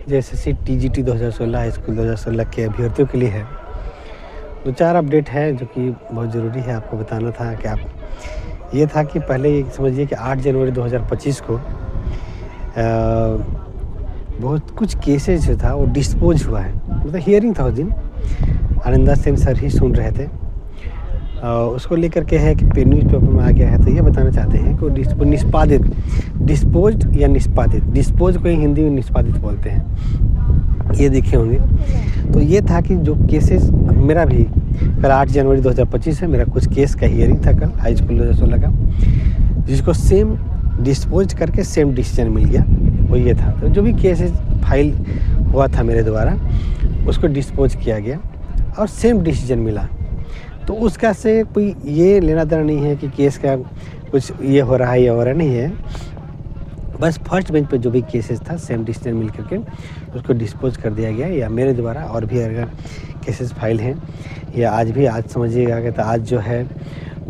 JSSC TGT 2016 high school 2016 के अभ्यर्थियों के लिए है। 2-4 अपडेट है जो कि बहुत ज़रूरी है आपको बताना था कि आप ये था कि पहले ये समझिए कि 8 जनवरी 2025 को बहुत कुछ केसेस जो था वो डिस्पोज हुआ है। मतलब हियरिंग था उस दिन, आनंदा सेन सर ही सुन रहे थे। उसको लेकर के है कि न्यूज़पेपर में आ गया है, तो ये बताना चाहते हैं कि निष्पादित, डिस्पोज्ड या निष्पादित, डिस्पोज को ही हिंदी में निष्पादित बोलते हैं, ये देखे होंगे। तो ये था कि जो केसेस मेरा भी कल 8 जनवरी 2025 है, मेरा कुछ केस का हियरिंग था कल हाई स्कूल 2016 का, जिसको सेम डिस्पोज करके सेम डिसीजन मिल गया, वो ये था। तो जो भी केसेस फाइल हुआ था मेरे द्वारा उसको डिस्पोज किया गया और सेम डिसीजन मिला। तो उसका से कोई ये लेना देना नहीं है कि केस का कुछ ये हो रहा है या हो रहा नहीं है, बस फर्स्ट बेंच पे जो भी केसेस था सेम डिसीजन मिल करके उसको डिस्पोज कर दिया गया। या मेरे द्वारा और भी अगर केसेस फाइल हैं या आज भी, आज समझिएगा कि तो आज जो है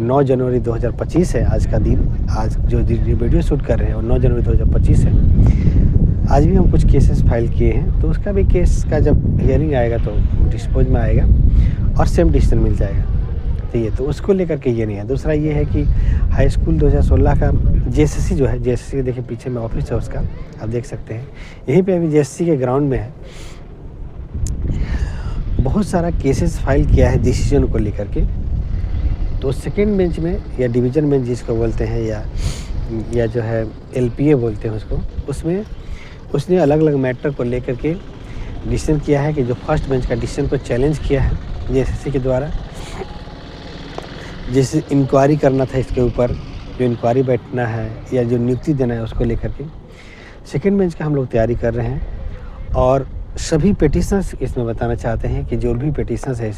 9 जनवरी 2025 है आज का दिन, आज जो वीडियो शूट कर रहे हैं और 9 जनवरी 2025 है। आज भी हम कुछ केसेस फाइल किए हैं, तो उसका भी केस का जब हियरिंग आएगा तो डिस्पोज में आएगा और सेम डिसीजन मिल जाएगा। तो ये तो उसको लेकर के ये नहीं है। दूसरा ये है कि हाई स्कूल 2016 का जेएसएससी जो है, जेएसएससी देखिए पीछे में ऑफिस है उसका, आप देख सकते हैं, यहीं पे अभी जेएसएससी के ग्राउंड में है। बहुत सारा केसेस फाइल किया है डिसीजन को लेकर के। तो सेकेंड बेंच में या डिवीज़न बेंच जिसको बोलते हैं या जो है एलपीए बोलते हैं उसको, उसमें उसने अलग अलग मैटर को लेकर के डिसीजन किया है कि जो फर्स्ट बेंच का डिसीजन को चैलेंज किया है जेएसएससी के द्वारा, जैसे इंक्वायरी करना था इसके ऊपर, जो इंक्वायरी बैठना है या जो नियुक्ति देना है उसको लेकर के सेकेंड बेंच का हम लोग तैयारी कर रहे हैं। और सभी पिटिशनर्स इसमें बताना चाहते हैं कि जो भी पिटिशनर्स है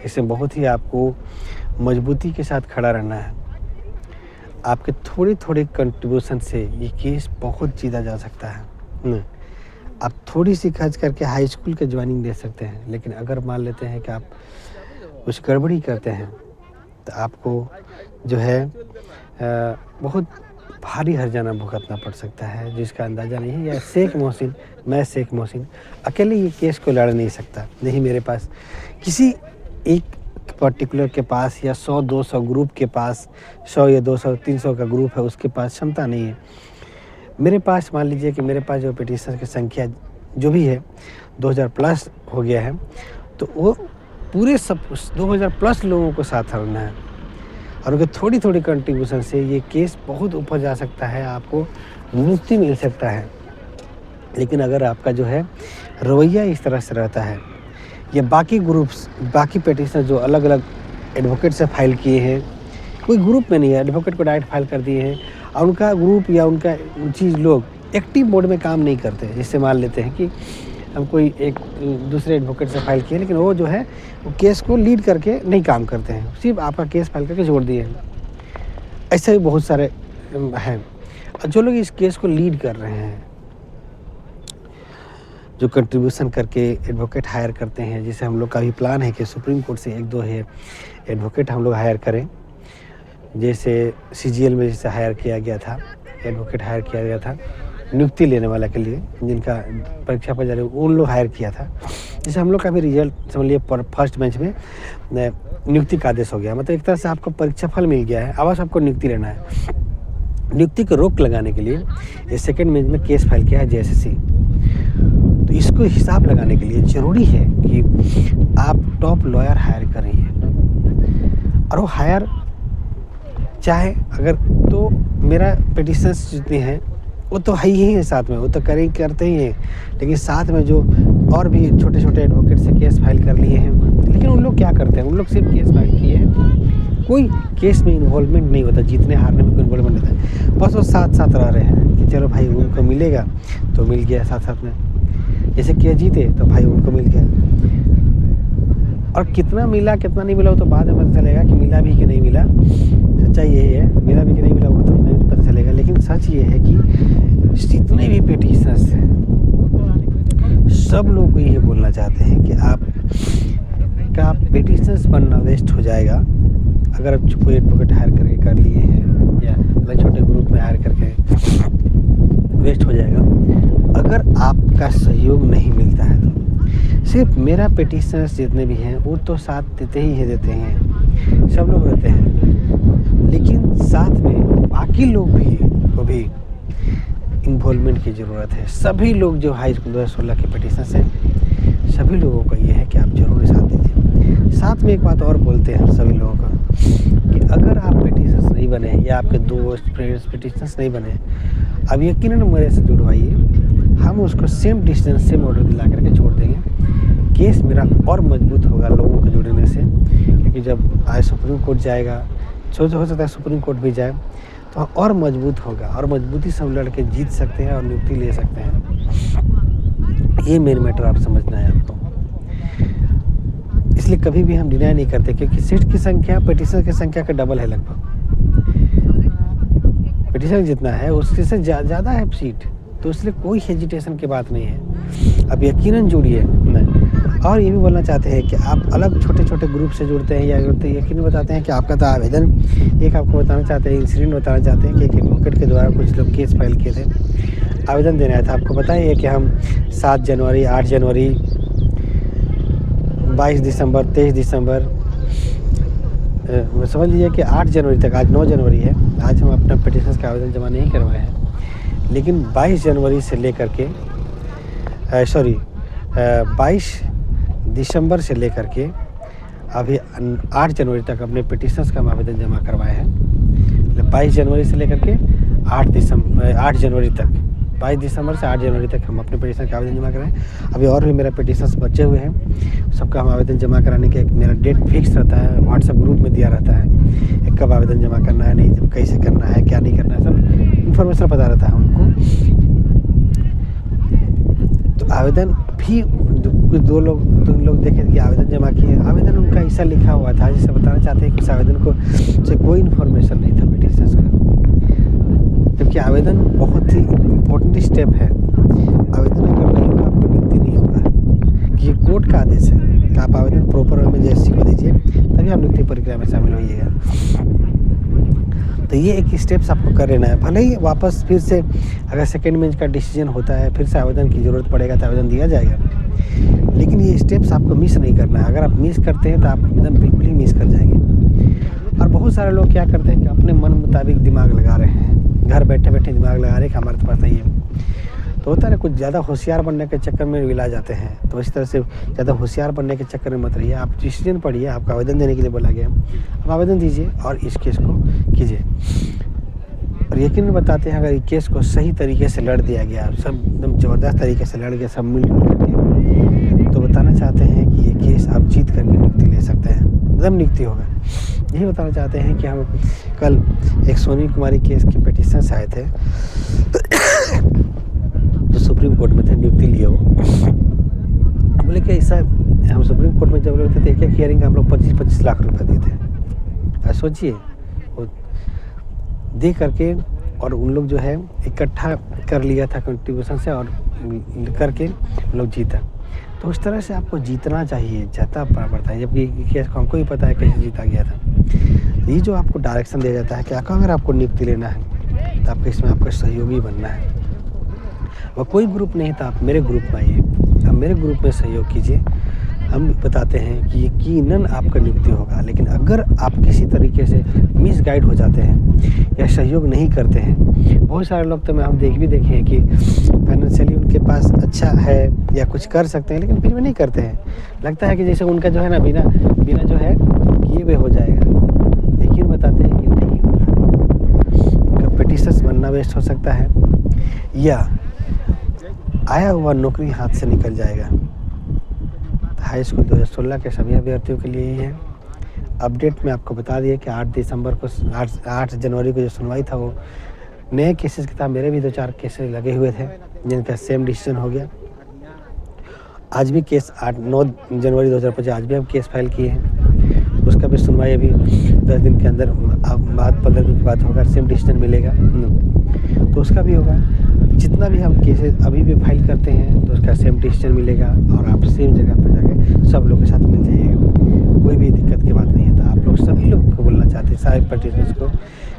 इसमें बहुत ही आपको मजबूती के साथ खड़ा रहना है। आपके थोड़े थोड़े कंट्रीब्यूशन से ये केस बहुत जीता जा सकता है। आप थोड़ी सी खर्च करके हाई स्कूल के ज्वाइनिंग दे सकते हैं, लेकिन अगर मान लेते हैं कि आप कुछ गड़बड़ी करते हैं तो आपको जो है बहुत भारी हर्जाना भुगतना पड़ सकता है, जिसका अंदाज़ा नहीं है। या मैं शेख मोहसिन अकेले ये केस को लड़ नहीं सकता। नहीं, मेरे पास किसी एक पर्टिकुलर के पास या 100-200 ग्रुप के पास, 100 या 200-300 का ग्रुप है, उसके पास क्षमता नहीं है। मेरे पास मान लीजिए कि मेरे पास जो पिटिशन की संख्या जो भी है 2000 प्लस हो गया है, तो वो पूरे सब 2000 प्लस लोगों को साथ रखना है और उनके थोड़ी थोड़ी कंट्रीब्यूशन से ये केस बहुत ऊपर जा सकता है, आपको मुक्ति मिल सकता है। लेकिन अगर आपका जो है रवैया इस तरह से रहता है, या बाकी ग्रुप्स, बाकी पिटिशन जो अलग अलग एडवोकेट से फाइल किए हैं, कोई ग्रुप में नहीं है, एडवोकेट को डायरेक्ट फाइल कर दिए हैं और उनका ग्रुप या उनका चीज़ लोग एक्टिव मोड में काम नहीं करते। जैसे मान लेते हैं कि हम कोई एक दूसरे एडवोकेट से फाइल किए, लेकिन वो जो है वो केस को लीड करके नहीं काम करते हैं, सिर्फ आपका केस फाइल करके जोड़ दिए हैं। ऐसे भी बहुत सारे हैं। और जो लोग इस केस को लीड कर रहे हैं, जो कंट्रीब्यूशन करके एडवोकेट हायर करते हैं, जैसे हम लोग का भी प्लान है कि सुप्रीम कोर्ट से 1-2 है एडवोकेट हम लोग हायर करें। जैसे सीजीएल में जैसे हायर किया गया था, एडवोकेट हायर किया गया था नियुक्ति लेने वाला के लिए, जिनका परीक्षा पर जा रहे उन लोग हायर किया था। जैसे हम लोग का भी रिजल्ट समझ लिए फर्स्ट बेंच में नियुक्ति का आदेश हो गया, मतलब एक तरह से आपको परीक्षा फल मिल गया है, अब बस आपको नियुक्ति लेना है। नियुक्ति को रोक लगाने के लिए ये सेकेंड बेंच में केस फाइल किया है जेएसएससी। तो इसको हिसाब लगाने के लिए ज़रूरी है कि आप टॉप लॉयर हायर करें, और वो हायर चाहे अगर, तो मेरा पिटिशंस जितने हैं वो तो है ही है साथ में, वो तो करते ही हैं, लेकिन साथ में जो और भी छोटे छोटे एडवोकेट से केस फाइल कर लिए हैं, लेकिन उन लोग क्या करते हैं, उन लोग सिर्फ केस फाइल किए हैं, कोई केस में इन्वॉल्वमेंट नहीं होता, जीतने हारने में कोई इन्वॉल्वमेंट नहीं होता, बस वो साथ साथ रह रहे हैं कि चलो भाई उनको मिलेगा तो मिल गया, साथ साथ में जैसे केस जीते तो भाई उनको मिल गया। और कितना मिला कितना नहीं मिला वो तो बाद में पता चलेगा कि मिला भी कि नहीं मिला। सच्चाई यही है, मिला भी कि नहीं मिला वो तो नहीं पता चलेगा, लेकिन सच ये है कि जितने भी पिटिशनर्स हैं सब लोग को ये बोलना चाहते हैं कि आपका पिटिशनर्स बनना वेस्ट हो जाएगा अगर आप कोई एडवोकेट हायर करके कर लिए हैं, या अलग छोटे ग्रुप में हायर करके वेस्ट हो जाएगा। अगर आपका सहयोग नहीं मिलता है तो सिर्फ मेरा पिटिशनर्स जितने भी हैं वो तो साथ देते ही देते हैं, सब लोग रहते हैं, लेकिन साथ में बाकी लोग भी को भी इन्वॉल्वमेंट की ज़रूरत है। सभी लोग जो हाई स्कूल 2016 के पिटिशनर्स हैं, सभी लोगों को ये है कि आप ज़रूर साथ दीजिए। साथ में एक बात और बोलते हैं सभी लोगों को कि अगर आप पिटिशनर्स नहीं बने या आपके दोस्त फ्रेंड्स पिटिशनर्स नहीं बने, अब यकीनन मेरे से जुड़वाइए, हम उसको सेम डिसीजन सेम ऑर्डर दिला करके छोड़ देंगे। केस मेरा और मजबूत होगा लोगों के जुड़ने से, क्योंकि जब आज सुप्रीम कोर्ट जाएगा, हो सकता है सुप्रीम कोर्ट भी जाए, तो और मजबूत होगा और मजबूती से हम लड़के जीत सकते हैं और नियुक्ति ले सकते हैं। ये मेन मैटर आप समझना है आपको। इसलिए कभी भी हम डिनाई नहीं करते, क्योंकि सीट की संख्या पिटिशन की संख्या का डबल है लगभग। पिटिशन जितना है उससे ज़्यादा है सीट, तो इसलिए कोई हेजिटेशन की बात नहीं है। अब यकीनन जुड़िए। और ये भी बोलना चाहते हैं कि आप अलग छोटे छोटे ग्रुप से जुड़ते हैं या यकीनन बताते हैं कि आपका तो आवेदन, एक आपको बताना चाहते हैं, इंसिडेंट बताना चाहते हैं कि एक एडवोकेट के द्वारा कुछ लोग केस फाइल किए थे, आवेदन देना था। आपको बताइए कि हम 7 जनवरी, 8 जनवरी, 22 दिसंबर, 23 दिसंबर, समझ लीजिए कि 8 जनवरी तक, आज 9 जनवरी है, आज हम अपना पिटिशन का आवेदन जमा नहीं करवाए हैं, लेकिन 22 जनवरी से लेकर के 22 दिसंबर से लेकर के अभी 8 जनवरी तक अपने पिटिशंस का हम आवेदन जमा करवाए हैं। 22 जनवरी से लेकर के 8 जनवरी तक, 22 दिसंबर से 8 जनवरी तक हम अपने पिटिशन का आवेदन जमा कराएं। अभी और भी मेरा पिटिशंस बचे हुए हैं, सबका हम आवेदन जमा कराने के एक मेरा डेट फिक्स रहता है, व्हाट्सएप ग्रुप में दिया रहता है, कब आवेदन जमा करना है, नहीं कैसे करना है, क्या नहीं करना है, सब इन्फॉर्मेशन पता रहता है उनको। तो आवेदन भी कुछ दो लोग देखे कि आवेदन जमा किए, आवेदन उनका ऐसा लिखा हुआ था जिसे बताना चाहते हैं कि उस आवेदन को से कोई इन्फॉर्मेशन नहीं था पिटिशनर्स का, जबकि आवेदन बहुत ही इम्पोर्टेंट स्टेप है। आवेदन अगर नहीं होगा आपको नियुक्ति नहीं होगा, कि ये कोर्ट का आदेश है कि आप आवेदन प्रॉपर वे में जैसी को दीजिए, तभी आप नियुक्ति प्रक्रिया में शामिल होइएगा। तो ये एक स्टेप्स आपको कर लेना है। भले ही वापस फिर से अगर सेकेंड बेंच का डिसीजन होता है, फिर से आवेदन की ज़रूरत पड़ेगा तो आवेदन दिया जाएगा, लेकिन ये स्टेप्स आपको मिस नहीं करना है। अगर आप मिस करते हैं तो आप एकदम बिल्कुल ही मिस कर जाएंगे। और बहुत सारे लोग क्या करते हैं कि अपने मन मुताबिक दिमाग लगा रहे हैं, घर बैठे बैठे दिमाग लगा रहे हैं कि हमारे पास सही है, तो होता है ना, कुछ ज़्यादा होशियार बनने के चक्कर में विला जाते हैं। तो इस तरह से ज़्यादा होशियार बनने के चक्कर में मत रहिए। आप डिसीजन पढ़िए, आपका आवेदन देने के लिए बोला गया, आप आवेदन दीजिए और इस केस को कीजिए। और यकीन बताते हैं, अगर ये केस को सही तरीके से लड़ दिया गया, सब एकदम ज़बरदस्त तरीके से लड़ गया, सब मिलजुल करके, तो बताना चाहते हैं कि ये केस आप जीत करके नियुक्ति ले सकते हैं, एकदम नियुक्ति होगा। यही बताना चाहते हैं कि हम कल एक सोनी कुमारी केस के पिटिशनर्स आए थे जो सुप्रीम कोर्ट में थे, नियुक्ति लिए वो बोले कि ऐसा, हम सुप्रीम कोर्ट में जब लोग थे तो एक हियरिंग का हम लोग 25-25 लाख रुपए दिए थे। सोचिए, वो दे करके, और उन लोग जो है इकट्ठा कर लिया था कंट्रीब्यूशन से और करके लोग जीता। तो उस तरह से आपको जीतना चाहिए, जीतना पड़ता है, जबकि केस को हमको ही पता है कैसे जीता गया था। ये जो आपको डायरेक्शन दिया जाता है कि अगर आपको नियुक्ति लेना है तो आपको इसमें आपका सहयोगी बनना है। वह कोई ग्रुप नहीं था, आप मेरे ग्रुप में आइए, आप मेरे ग्रुप में सहयोग कीजिए। हम बताते हैं कि यकीनन आपका नियुक्ति होगा, लेकिन अगर आप किसी तरीके से मिसगाइड हो जाते हैं या सहयोग नहीं करते हैं, बहुत सारे लोग तो हम देखे हैं कि फाइनेंशियली उनके पास अच्छा है या कुछ कर सकते हैं, लेकिन फिर भी नहीं करते हैं। लगता है कि जैसे उनका जो है ना बिना जो है किए हुए हो जाएगा, लेकिन बताते हैं कि नहीं होगा। उनका पिटिशनर्स बनना वेस्ट हो सकता है या आया हुआ नौकरी हाथ से निकल जाएगा। हाई स्कूल 2016 के सभी अभ्यर्थियों के लिए ही है। अपडेट में आपको बता दिए कि 8 जनवरी को जो सुनवाई था वो नए केसेस की था। मेरे भी 2-4 केसेस लगे हुए थे जिनका सेम डिसीजन हो गया। आज भी केस 9 जनवरी 2025 आज भी हम केस फाइल किए हैं, उसका भी सुनवाई अभी 10 दिन के अंदर बाद 15 दिन के बाद होगा, सेम डिसीजन मिलेगा तो उसका भी होगा। जितना भी हम केसेस अभी भी फाइल करते हैं तो उसका सेम डिसीजन मिलेगा और आप सेम जगह पर जाके सब लोग के साथ मिल जाइएगा। कोई भी दिक्कत की बात नहीं है। तो आप लोग सभी लोग को बोलना चाहते हैं, सारे पिटिशनर्स को,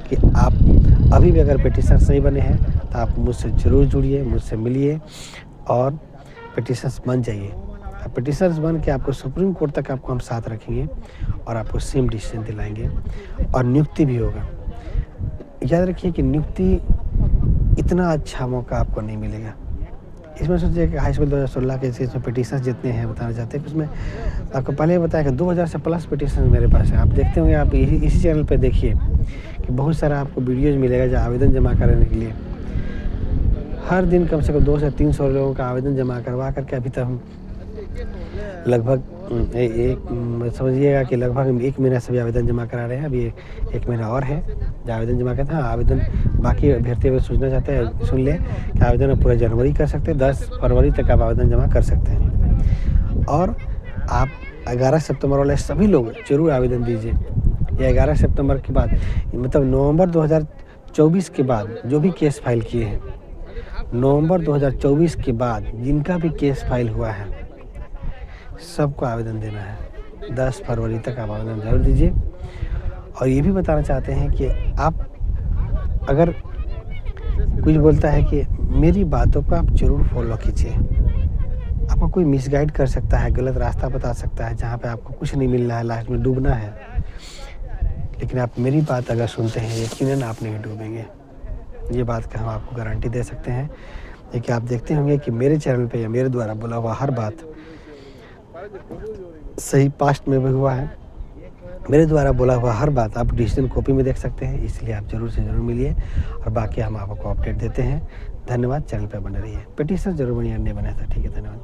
कि आप अभी भी अगर पेटिशनर्स नहीं बने हैं तो आप मुझसे ज़रूर जुड़िए, मुझसे मिलिए और पेटिशनर्स बन जाइए। पेटिशनर्स बन के आपको सुप्रीम कोर्ट तक आपको हम साथ रखेंगे और आपको सेम डिसीजन दिलाएँगे और नियुक्ति भी होगा। याद रखिए कि नियुक्ति इतना अच्छा मौका आपको नहीं मिलेगा। इसमें सोचिए कि हाई स्कूल 2016 के इसमें पिटीशंस जितने हैं बताना चाहते हैं कि उसमें आपको पहले ही बताया कि 2000 से प्लस पिटीशन मेरे पास है। आप देखते होंगे, आप इसी चैनल पे देखिए कि बहुत सारा आपको वीडियोज़ मिलेगा जो आवेदन जमा कराने के लिए। हर दिन कम से कम 200 से 300 लोगों का आवेदन जमा करवा करके अभी तक हम लगभग समझिएगा कि लगभग 1 महीना से भी आवेदन जमा करा रहे हैं। अभी 1 महीना और है जो आवेदन जमा करते हैं। आवेदन बाकी अभ्यर्थी अगर सोचना चाहते हैं सुन लें कि आवेदन आप पूरा जनवरी कर सकते हैं, 10 फरवरी तक आप आवेदन जमा कर सकते हैं। और आप 11 सितंबर वाले सभी लोग ज़रूर आवेदन दीजिए। या 11 सितंबर के बाद मतलब नवंबर 2024 के बाद जो भी केस फाइल किए हैं, नवंबर 2024 के बाद जिनका भी केस फाइल हुआ है सबको आवेदन देना है। 10 फरवरी तक आप आवेदन ज़रूर दीजिए। और ये भी बताना चाहते हैं कि आप अगर कुछ बोलता है कि मेरी बातों को आप ज़रूर फॉलो कीजिए। आपको कोई मिसगाइड कर सकता है, गलत रास्ता बता सकता है जहाँ पे आपको कुछ नहीं मिलना है, लास्ट में डूबना है। लेकिन आप मेरी बात अगर सुनते हैं यकीनन आप नहीं डूबेंगे। ये बात का हम आपको गारंटी दे सकते हैं। देखिए, आप देखते होंगे कि मेरे चैनल पे या मेरे द्वारा बोला हुआ हर बात सही पास्ट में भी हुआ है। मेरे द्वारा बोला हुआ हर बात आप डिजिटल कॉपी में देख सकते हैं। इसलिए आप ज़रूर से ज़रूर मिलिए और बाकी हम आपको अपडेट देते हैं। धन्यवाद। चैनल पर बने रहिए। पिटीशन ज़रूर बनिए, अन्य बने था। ठीक है, धन्यवाद।